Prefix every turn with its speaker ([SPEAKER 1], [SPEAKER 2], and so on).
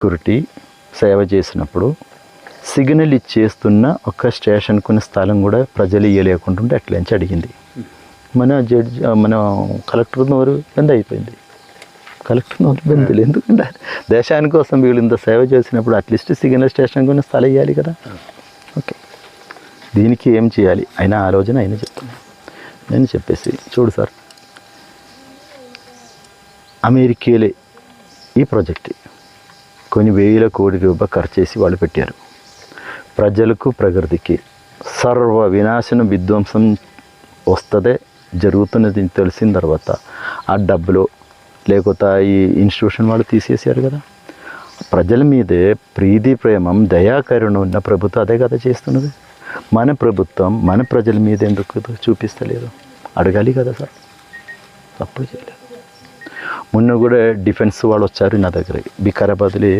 [SPEAKER 1] Security సేవ చేసినప్పుడు signal ఇచ్చేస్తున్న ఒక స్టేషన్ కొన్ని స్థలం కూడా ప్రజలు ఇవ్వలేకుంటుంటే అట్లని అడిగింది. మన కలెక్టర్ నోరు బంద్ అయిపోయింది. కలెక్టర్ నోరు బంద్. ఎందుకంటే దేశాని కోసం వీళ్ళు ఇంత సేవ చేసినప్పుడు అట్లీస్ట్ సిగ్నల్ స్టేషన్ కొన్ని స్థలం ఇవ్వాలి కదా. ఓకే, దీనికి ఏం చేయాలి అయినా ఆలోచన అయినా చెప్తాను. నేను చెప్పేసి చూడు సార్, అమెరికాలే ఈ ప్రాజెక్ట్ కొన్ని వేల కోట్ల రూపాయలు ఖర్చు చేసి వాళ్ళు పెట్టారు. ప్రజలకు ప్రకృతికి సర్వ వినాశనం విధ్వంసం వస్తుందే జరుగుతున్నది తెలిసిన తర్వాత ఆ డబ్బులు లేకపోతే ఈ ఇన్స్టిట్యూషన్ వాళ్ళు తీసేసారు కదా. ప్రజల మీదే ప్రీతి ప్రేమం దయాకరణ ఉన్న ప్రభుత్వం అదే కదా చేస్తున్నది. మన ప్రభుత్వం మన ప్రజల మీద ఎందుకు చూపిస్తలేదు? అడగాలి కదా సార్. తప్పుడు చేయలేదు. మొన్న కూడా డిఫెన్స్ వాళ్ళు వచ్చారు నా దగ్గర, వికారాబాద్లో